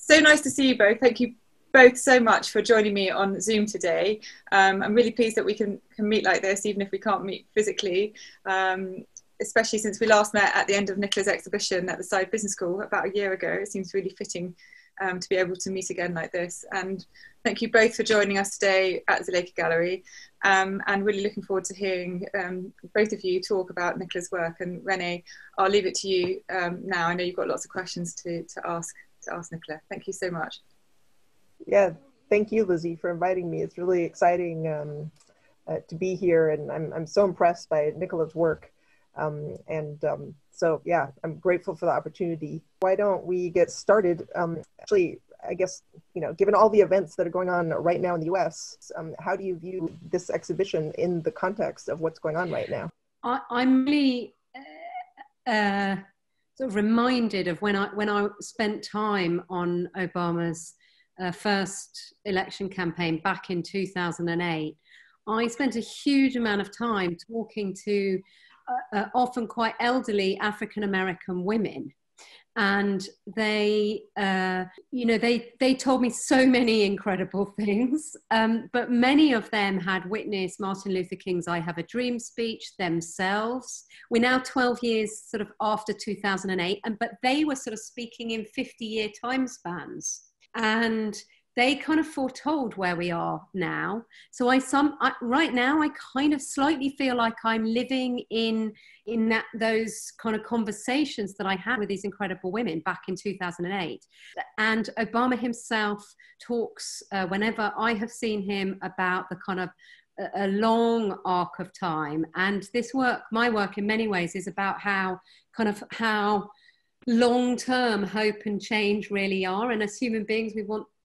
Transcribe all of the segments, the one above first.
So nice to see you both. Thank you both so much for joining me on Zoom today. I'm really pleased that we can meet like this, even if we can't meet physically, especially since we last met at the end of Nicola's exhibition at the Saïd Business School about a year ago. It seems really fitting to be able to meet again like this. And thank you both for joining us today at Zuleika Gallery, and really looking forward to hearing both of you talk about Nicola's work. And Renée, I'll leave it to you now. I know you've got lots of questions to ask Nicola. Thank you so much. Yeah, thank you, Lizzie, for inviting me. It's really exciting to be here, and I'm so impressed by Nicola's work. So yeah, I'm grateful for the opportunity. Why don't we get started? Actually, I guess, you know, given all the events that are going on right now in the US, how do you view this exhibition in the context of what's going on right now? I'm really sort of reminded of when I spent time on Obama's first election campaign back in 2008. I spent a huge amount of time talking to often quite elderly African-American women. And they, they told me so many incredible things, but many of them had witnessed Martin Luther King's I Have a Dream speech themselves. We're now 12 years sort of after 2008, but they were sort of speaking in 50-year time spans. And they kind of foretold where we are now. So right now, I kind of slightly feel like I'm living in those kind of conversations that I had with these incredible women back in 2008. And Obama himself talks, whenever I have seen him, about the kind of a long arc of time. And this work, my work in many ways, is about how long-term hope and change really are. And as human beings, we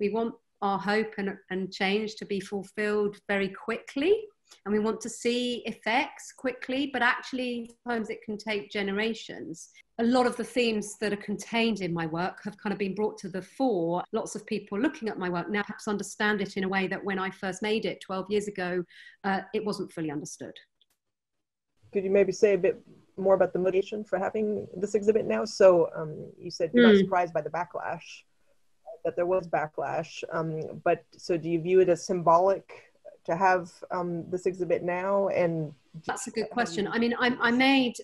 want our hope and change to be fulfilled very quickly. And we want to see effects quickly, but actually sometimes it can take generations. A lot of the themes that are contained in my work have kind of been brought to the fore. Lots of people looking at my work now perhaps understand it in a way that when I first made it 12 years ago, it wasn't fully understood. Could you maybe say a bit more about the motivation for having this exhibit now? So you said you're not surprised by the backlash, that there was backlash, but so do you view it as symbolic to have this exhibit now? And that's a good question. I mean, I made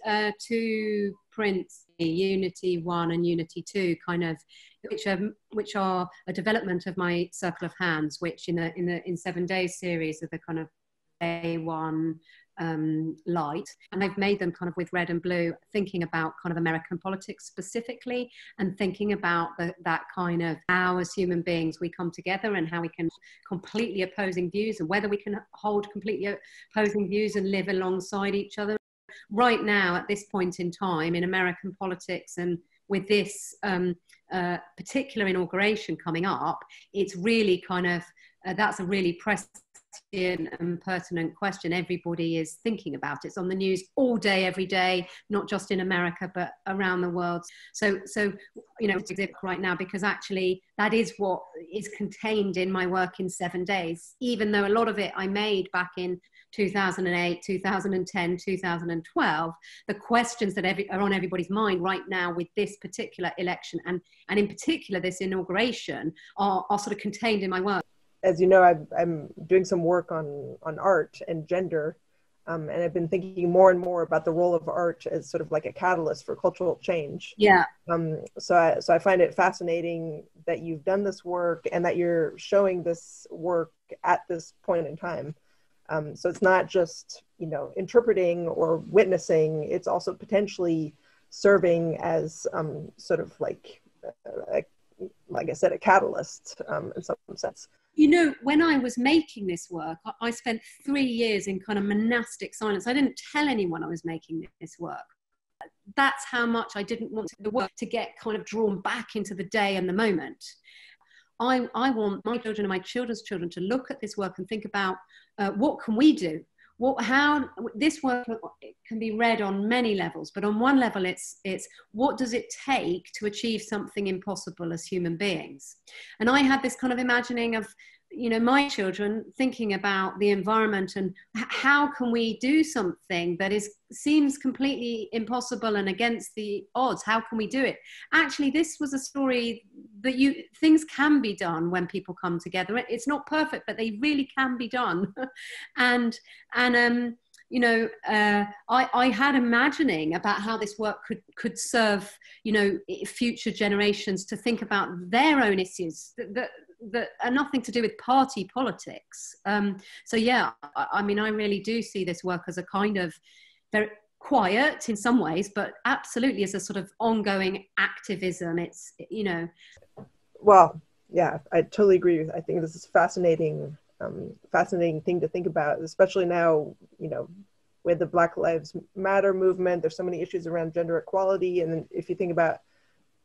two prints, Unity 1 and Unity 2, kind of, which are a development of my Circle of Hands, which in 7 days series are the kind of day one light, and I've made them kind of with red and blue, thinking about kind of American politics specifically, and thinking about that kind of how as human beings we come together and how we can completely opposing views, and whether we can hold completely opposing views and live alongside each other. Right now, at this point in time in American politics, and with this particular inauguration coming up, it's really kind of that's a really prescient and pertinent question. Everybody is thinking about it. It's on the news all day, every day, not just in America, but around the world. So you know, it's right now, because actually that is what is contained in my work in 7 days, even though a lot of it I made back in 2008, 2010, 2012, the questions that are on everybody's mind right now with this particular election and in particular this inauguration are sort of contained in my work. As you know, I'm doing some work on art and gender, and I've been thinking more and more about the role of art as sort of like a catalyst for cultural change. Yeah. So I find it fascinating that you've done this work and that you're showing this work at this point in time. So it's not just, you know, interpreting or witnessing, it's also potentially serving as sort of like I said, a catalyst in some sense. You know, when I was making this work, I spent 3 years in kind of monastic silence. I didn't tell anyone I was making this work. That's how much I didn't want the work to get kind of drawn back into the day and the moment. I want my children and my children's children to look at this work and think about what can we do? How this work can be read on many levels, but on one level it's what does it take to achieve something impossible as human beings? And I had this kind of imagining of, you know, my children thinking about the environment and how can we do something that seems completely impossible and against the odds. How can we do it? Actually, this was a story things can be done when people come together. It's not perfect, but they really can be done. and you know, I had imagining about how this work could serve, you know, future generations to think about their own issues that are nothing to do with party politics. So yeah, I mean, I really do see this work as a kind of very quiet in some ways, but absolutely as a sort of ongoing activism. It's, you know. Well, yeah, I totally agree. I think this is fascinating thing to think about, especially now, you know, with the Black Lives Matter movement. There's so many issues around gender equality. And then if you think about,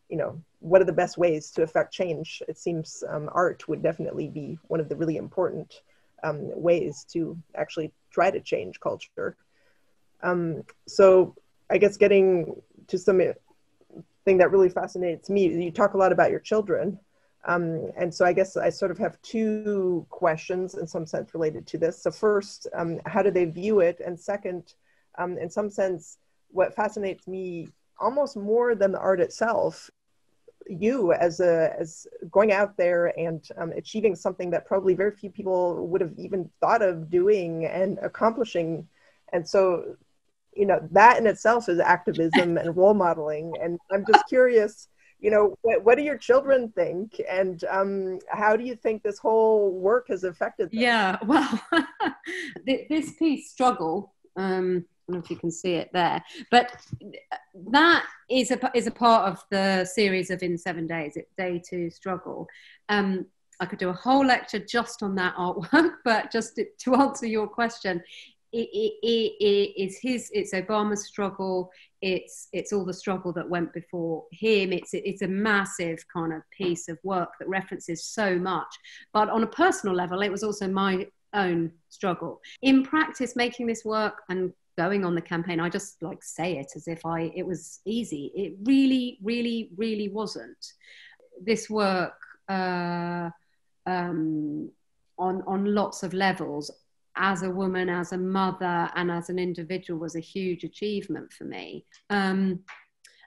you know, what are the best ways to affect change, it seems art would definitely be one of the really important ways to actually try to change culture. So I guess getting to something that really fascinates me, you talk a lot about your children. And so I guess I sort of have two questions in some sense related to this. So first, how do they view it? And second, in some sense, what fascinates me almost more than the art itself, you as going out there and achieving something that probably very few people would have even thought of doing and accomplishing. And so, you know, that in itself is activism and role modeling. And I'm just curious, you know, what do your children think? And how do you think this whole work has affected them? Yeah, well, this piece, Struggle, I don't know if you can see it there, but that is a part of the series of In 7 Days. It's day 2, Struggle. I could do a whole lecture just on that artwork, but just to answer your question, it's Obama's struggle. It's all the struggle that went before him. It's a massive kind of piece of work that references so much. But on a personal level, it was also my own struggle. In practice, making this work and going on the campaign, I just like say it as if it was easy. It really, really, really wasn't. This work on lots of levels, as a woman, as a mother, and as an individual, was a huge achievement for me. And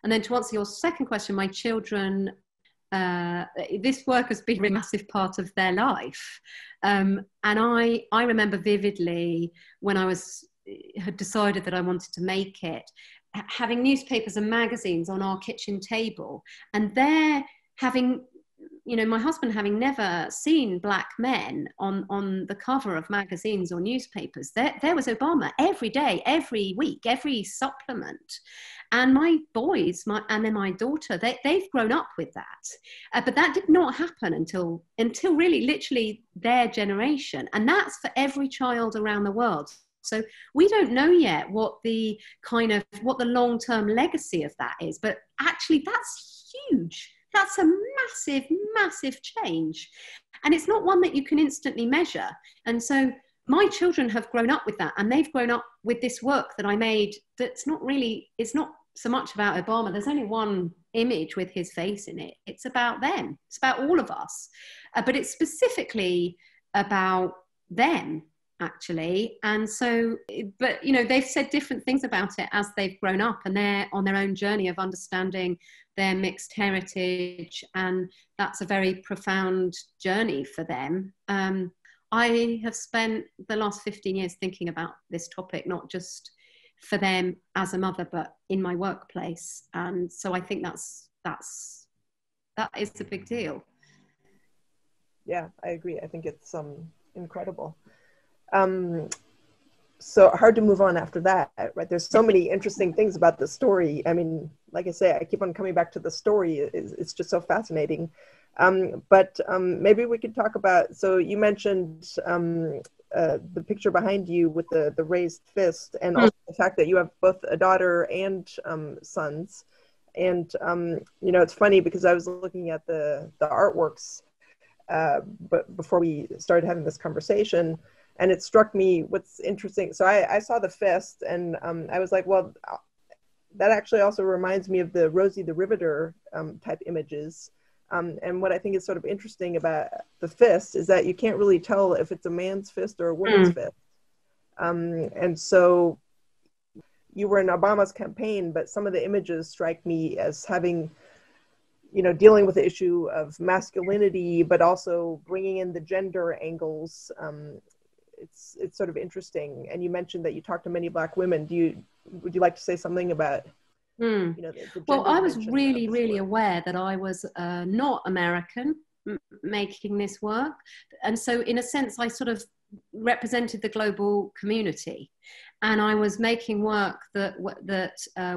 then to answer your second question, my children, this work has been a massive part of their life. And I remember vividly when I had decided that I wanted to make it, having newspapers and magazines on our kitchen table, and there having, you know, my husband having never seen black men on the cover of magazines or newspapers. There was Obama every day, every week, every supplement. And my boys, and then my daughter, they've grown up with that. But that did not happen until really literally their generation. And that's for every child around the world. So we don't know yet what the long-term legacy of that is, but actually that's huge. That's a massive, massive change. And it's not one that you can instantly measure. And so my children have grown up with that, and they've grown up with this work that I made it's not so much about Obama. There's only one image with his face in it. It's about them. It's about all of us. But it's specifically about them, actually. And so, but, you know, they've said different things about it as they've grown up, and they're on their own journey of understanding their mixed heritage, and that's a very profound journey for them. I have spent the last 15 years thinking about this topic, not just for them as a mother, but in my workplace. And so I think that is a big deal. Yeah, I agree. I think it's incredible. So hard to move on after that, right? There's so many interesting things about the story. I mean, like I say, I keep on coming back to the story. It's just so fascinating. But maybe we could talk about, so you mentioned the picture behind you with the raised fist, and also the fact that you have both a daughter and sons. And, you know, it's funny because I was looking at the artworks but before we started having this conversation, and it struck me what's interesting. So I saw the fist, and I was like, well, that actually also reminds me of the Rosie the Riveter type images. And what I think is sort of interesting about the fist is that you can't really tell if it's a man's fist or a woman's fist. And so you were in Obama's campaign, but some of the images strike me as having, you know, dealing with the issue of masculinity, but also bringing in the gender angles. It's sort of interesting. And you mentioned that you talked to many Black women. Would you like to say something about, you know, the well, I was dimension really, of this really work? aware that I was not American making this work. And so in a sense, I sort of represented the global community. And I was making work that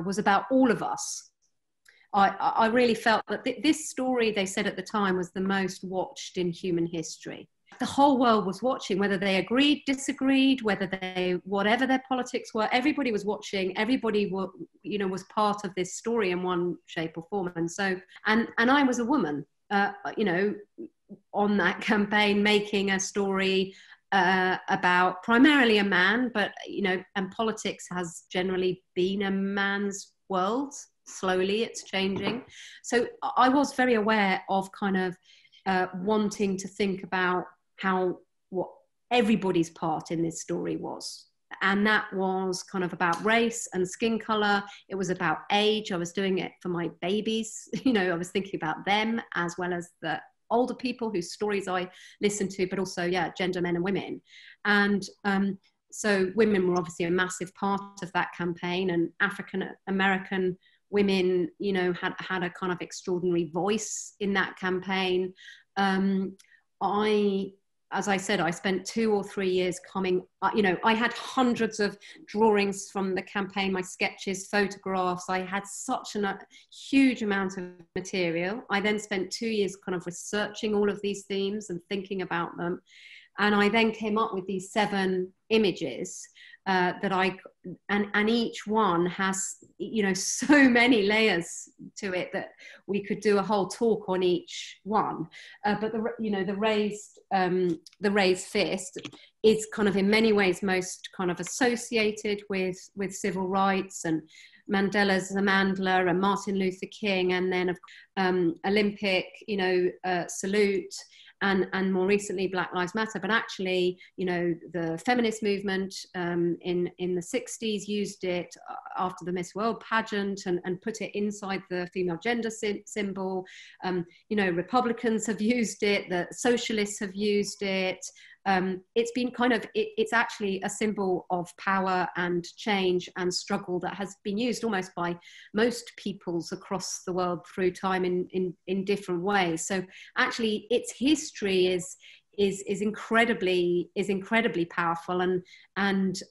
was about all of us. I really felt that this story, they said at the time, was the most watched in human history. The whole world was watching, whether they agreed, disagreed, whatever their politics were, everybody was watching, everybody was part of this story in one shape or form. And so, and I was a woman, you know, on that campaign, making a story about primarily a man, but, you know, and politics has generally been a man's world. Slowly it's changing. So I was very aware of kind of wanting to think about what everybody's part in this story was. And that was kind of about race and skin color. It was about age. I was doing it for my babies. You know, I was thinking about them as well as the older people whose stories I listened to, but also, yeah, gender, men and women. And so women were obviously a massive part of that campaign, and African American women, you know, had a kind of extraordinary voice in that campaign. As I said, I spent 2 or 3 years coming, you know, I had hundreds of drawings from the campaign, my sketches, photographs. I had such a huge amount of material. I then spent 2 years kind of researching all of these themes and thinking about them. And I then came up with these 7 images and each one has, you know, so many layers to it that we could do a whole talk on each one. But the raised fist is kind of in many ways most kind of associated with civil rights and Mandela's the Mandela and Martin Luther King, and then Olympic, you know, salute. And more recently, Black Lives Matter. But actually, you know, the feminist movement in the 60s used it after the Miss World pageant and put it inside the female gender symbol. You know, Republicans have used it, the socialists have used it. It's been kind of, it's actually a symbol of power and change and struggle that has been used almost by most peoples across the world through time in different ways. So actually its history is incredibly powerful, and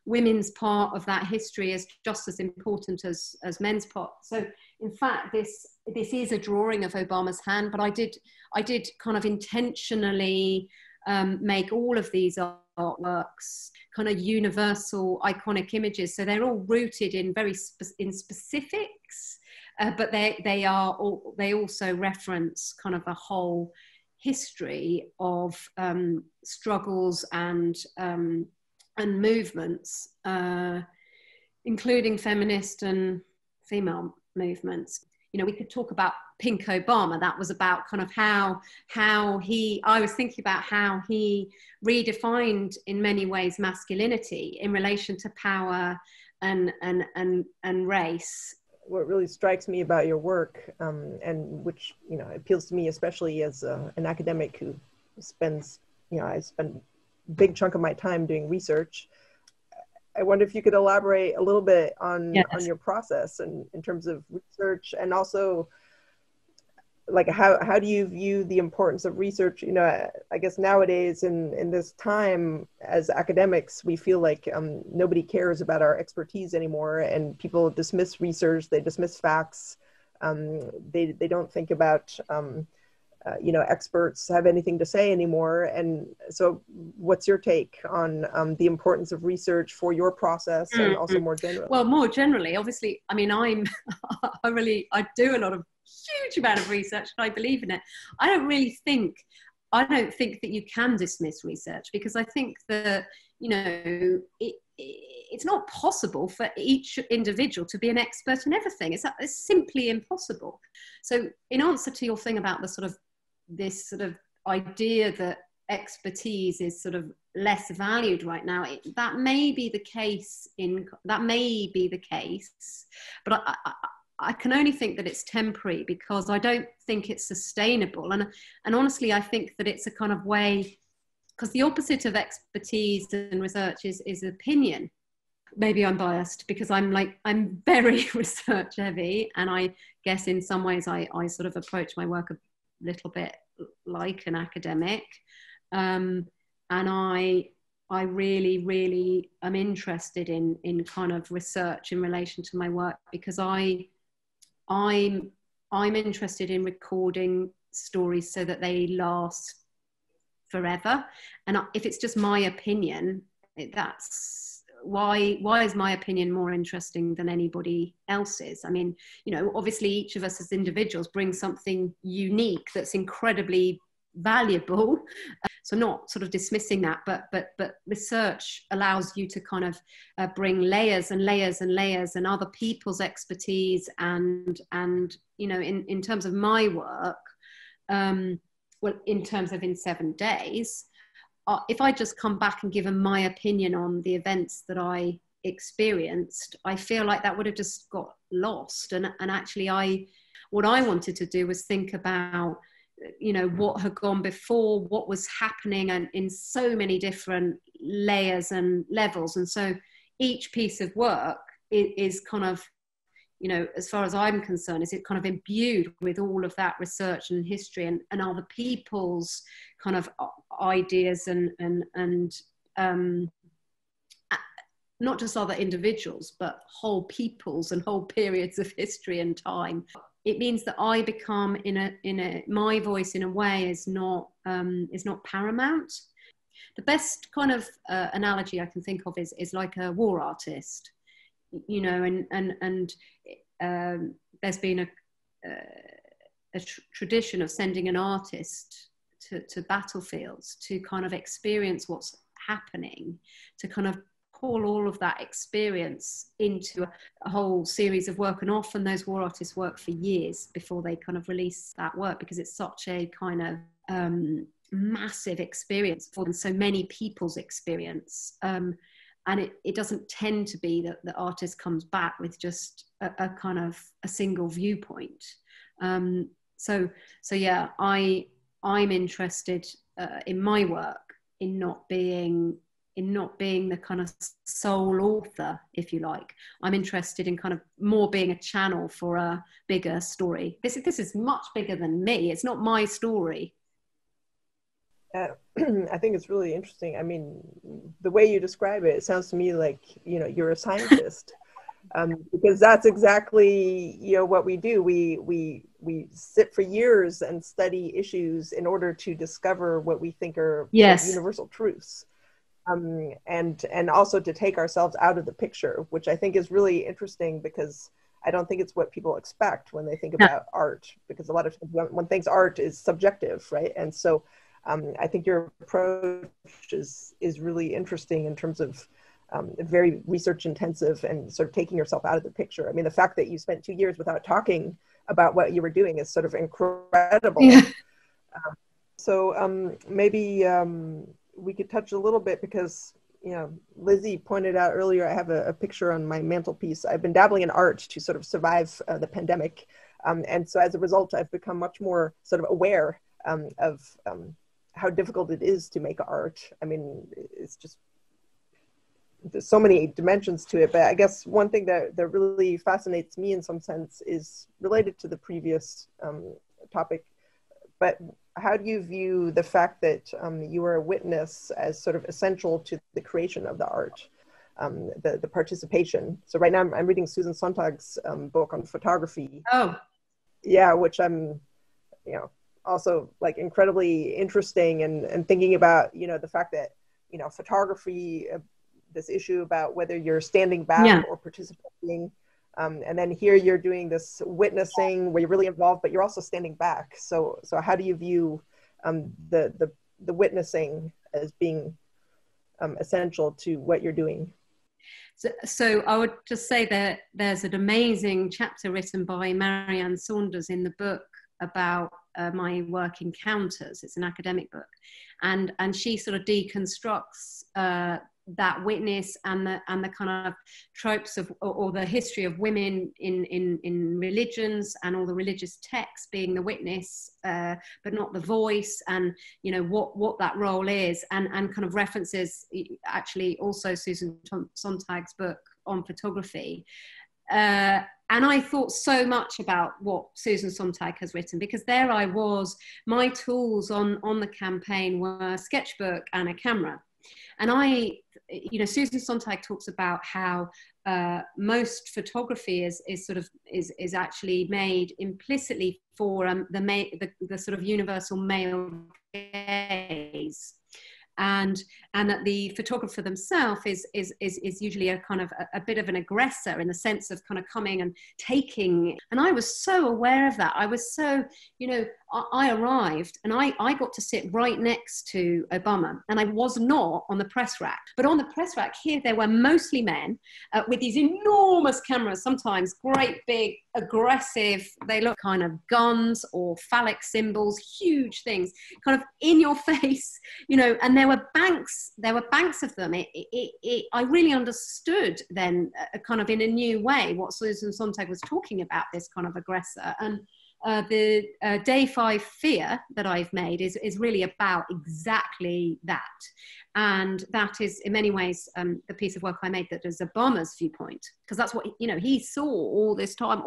women's part of that history is just as important as men's part. So in fact, this is a drawing of Obama's hand, but I did kind of intentionally make all of these artworks kind of universal iconic images, so they're all rooted in in specifics, but they also reference kind of a whole history of struggles and movements, including feminist and female movements. You know, we could talk about Pink Obama. That was about kind of how I was thinking about how he redefined in many ways masculinity in relation to power and race. What really strikes me about your work, and which, you know, appeals to me especially as an academic who spends, you know, I spend a big chunk of my time doing research. I wonder if you could elaborate a little bit on your process and in terms of research, and also like how do you view the importance of research? You know, I guess nowadays in this time as academics, we feel like nobody cares about our expertise anymore, and people dismiss research, they dismiss facts, they don't think about you know, experts have anything to say anymore. And so what's your take on the importance of research for your process and also more generally? Well, more generally, obviously, I mean, I do a lot of huge amount of research and I believe in it. I don't think that you can dismiss research, because I think that, you know, it's not possible for each individual to be an expert in everything. It's simply impossible. So in answer to your thing about this sort of idea that expertise is sort of less valued right now, that may be the case, but I can only think that it's temporary, because I don't think it's sustainable. And honestly, I think that it's a kind of way, because the opposite of expertise and research is opinion. Maybe I'm biased because I'm very research heavy, and I guess in some ways I sort of approach my work a little bit like an academic, and I really am interested in kind of research in relation to my work, because I'm interested in recording stories so that they last forever. And if it's just my opinion, that's why is my opinion more interesting than anybody else's? I mean, you know, obviously each of us as individuals brings something unique that's incredibly valuable. So not sort of dismissing that, but research allows you to kind of bring layers and layers and layers and other people's expertise, and you know, in terms of my work, well, in terms of in 7 days, if I just come back and give my opinion on the events that I experienced, I feel like that would have just got lost. And actually what I wanted to do was think about, you know, what had gone before, what was happening, and in so many different layers and levels. And so each piece of work is kind of, you know, as far as I'm concerned, is it kind of imbued with all of that research and history and other people's kind of ideas and not just other individuals, but whole peoples and whole periods of history and time. It means that I become my voice in a way is not paramount. The best kind of analogy I can think of is like a war artist, you know, and there's been a tradition of sending an artist to battlefields to kind of experience what's happening, to kind of pull all of that experience into a whole series of work. And often those war artists work for years before they kind of release that work, because it's such a kind of massive experience for them, so many people's experience. And it doesn't tend to be that the artist comes back with just a kind of a single viewpoint. So yeah, I'm interested in my work in not being the kind of sole author, if you like. I'm interested in kind of more being a channel for a bigger story. This is much bigger than me. It's not my story. I think it's really interesting. I mean, the way you describe it, it sounds to me like, you know, you're a scientist, because that's exactly, you know, what we do. We sit for years and study issues in order to discover what we think are yes, universal truths, and also to take ourselves out of the picture, which I think is really interesting, because I don't think it's what people expect when they think about art, because a lot of times one thinks art is subjective, right? And so I think your approach is really interesting in terms of very research intensive and sort of taking yourself out of the picture. I mean, the fact that you spent 2 years without talking about what you were doing is sort of incredible. Yeah. So maybe we could touch a little bit, because, you know, Lizzie pointed out earlier, I have a picture on my mantelpiece. I've been dabbling in art to sort of survive the pandemic. And so as a result, I've become much more sort of aware of how difficult it is to make art. I mean, it's just, there's so many dimensions to it. But I guess one thing that really fascinates me in some sense is related to the previous topic. But how do you view the fact that you are a witness as sort of essential to the creation of the art, the participation? So right now I'm reading Susan Sontag's book on photography. Oh. Yeah, which I'm, you know, also like incredibly interesting, and thinking about, you know, the fact that, you know, photography, this issue about whether you're standing back or participating. And then here you're doing this witnessing where you're really involved, but you're also standing back. So how do you view the witnessing as being essential to what you're doing? So I would just say that there's an amazing chapter written by Marianne Saunders in the book about my work Encounters. It's an academic book, and she sort of deconstructs that witness and the kind of tropes of, or the history of women in religions and all the religious texts being the witness, but not the voice, and you know what that role is, and kind of references actually also Susan Sontag's book on photography. And I thought so much about what Susan Sontag has written, because there I was, my tools on the campaign were a sketchbook and a camera. And you know, Susan Sontag talks about how most photography is actually made implicitly for the sort of universal male gaze. And that the photographer themselves is usually a kind of a bit of an aggressor, in the sense of kind of coming and taking. And I was so aware of that. I was so, you know, I arrived and I got to sit right next to Obama, and I was not on the press rack. But on the press rack here, there were mostly men with these enormous cameras, sometimes great big aggressive, they look kind of guns or phallic symbols, huge things kind of in your face, you know. And there were banks of them. I really understood then kind of in a new way what Susan Sontag was talking about, this kind of aggressor. And the Day 5 Fear that I've made is really about exactly that. And that is in many ways the piece of work I made that is Obama's viewpoint, because that's what, you know, he saw all this time,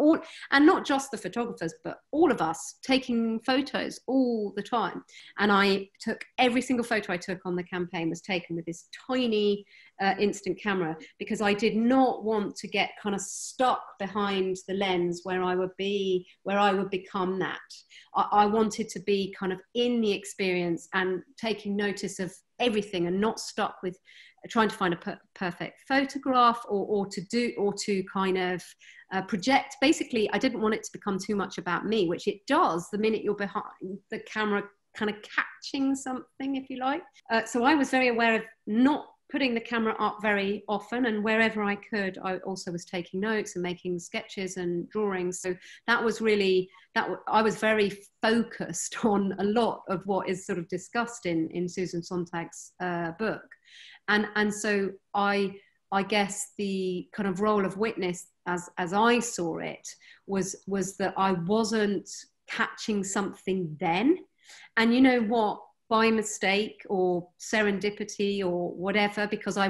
and not just the photographers, but all of us taking photos all the time. And I took every single photo I took on the campaign was taken with this tiny instant camera, because I did not want to get kind of stuck behind the lens where I would become that. I wanted to be kind of in the experience and taking notice of everything, and not stuck with trying to find a perfect photograph or to kind of project. Basically, I didn't want it to become too much about me, which it does the minute you're behind the camera, kind of catching something, if you like. So I was very aware of not putting the camera up very often, and wherever I could, I also was taking notes and making sketches and drawings. So that was really, I was very focused on a lot of what is sort of discussed in Susan Sontag's book. And so I guess the kind of role of witness, as I saw it, was that I wasn't catching something then. And you know what? By mistake or serendipity or whatever, because I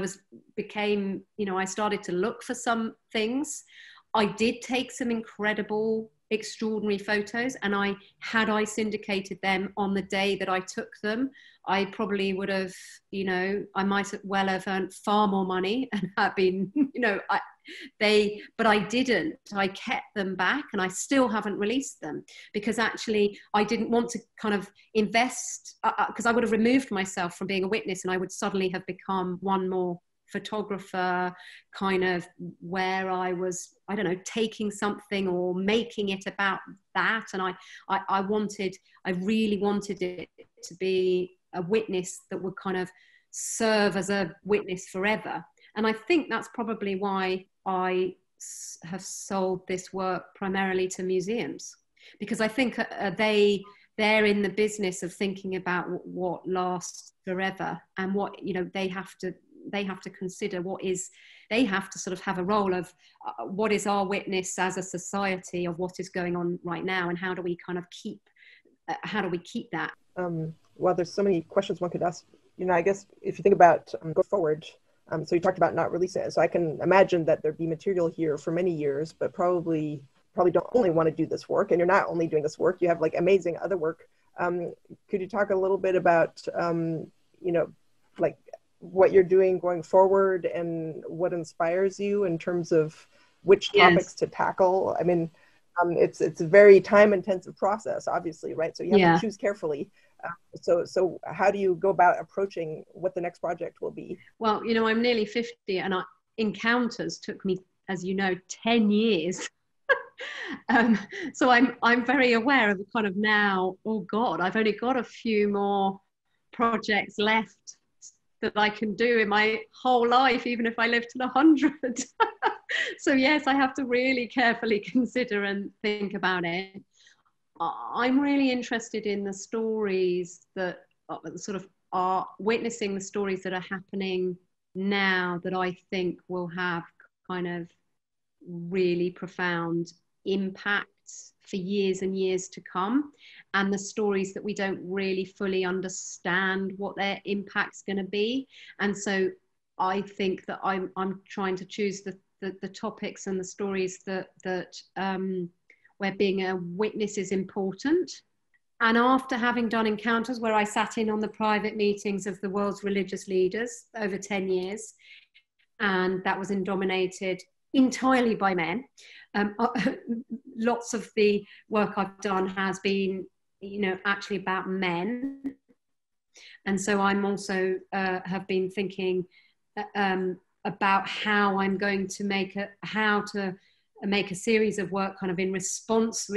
started to look for some things. I did take some incredible, extraordinary photos, and I syndicated them on the day that I took them, I probably would have, you know, I might well have earned far more money and have been, you know, but I didn't. I kept them back, and I still haven't released them, because actually I didn't want to kind of invest, because I would have removed myself from being a witness, and I would suddenly have become one more photographer, kind of where I was, I don't know, taking something or making it about that. And I really wanted it to be a witness that would kind of serve as a witness forever. And I think that's probably why I have sold this work primarily to museums, because I think they're in the business of thinking about what lasts forever, and what, you know, they have to consider they have to sort of have a role of what is our witness as a society of what is going on right now, and how do we keep that? Well, there's so many questions one could ask. You know, I guess if you think about go forward, so you talked about not releasing it. So I can imagine that there'd be material here for many years, but probably don't only want to do this work. And you're not only doing this work, you have like amazing other work. Could you talk a little bit about, you know, like what you're doing going forward and what inspires you in terms of which topics to tackle? I mean, it's a very time intensive process, obviously, right? So you have to choose carefully. So how do you go about approaching what the next project will be? Well, you know, I'm nearly 50, and encounters took me, as you know, 10 years. So I'm very aware of the kind of now, oh God, I've only got a few more projects left that I can do in my whole life, even if I live to 100. So yes, I have to really carefully consider and think about it. I'm really interested in the stories that sort of are witnessing the stories that are happening now that I think will have kind of really profound impacts for years and years to come, and the stories that we don't really fully understand what their impact's going to be. And so I think that I'm trying to choose the topics and the stories that where being a witness is important. And after having done encounters where I sat in on the private meetings of the world's religious leaders over 10 years, and that was dominated entirely by men, lots of the work I've done has been, you know, actually about men. And so I'm also have been thinking about how I'm going to make a series of work kind of in response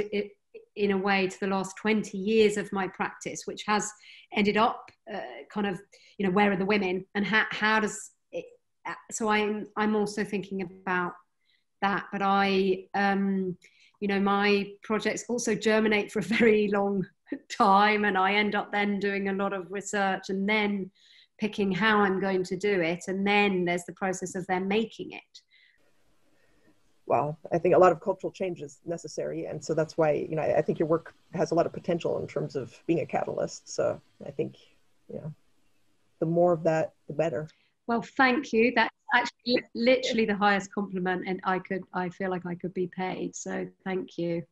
in a way to the last 20 years of my practice, which has ended up kind of, you know, where are the women, and how does it, so I'm also thinking about that. But I, you know, my projects also germinate for a very long time, and I end up then doing a lot of research and then picking how I'm going to do it, and then there's the process of them making it. Well, I think a lot of cultural change is necessary, and so that's why, you know, I think your work has a lot of potential in terms of being a catalyst. So I think, you know, the more of that, the better. Well, thank you. That's actually literally the highest compliment, and I feel like I could be paid. So thank you.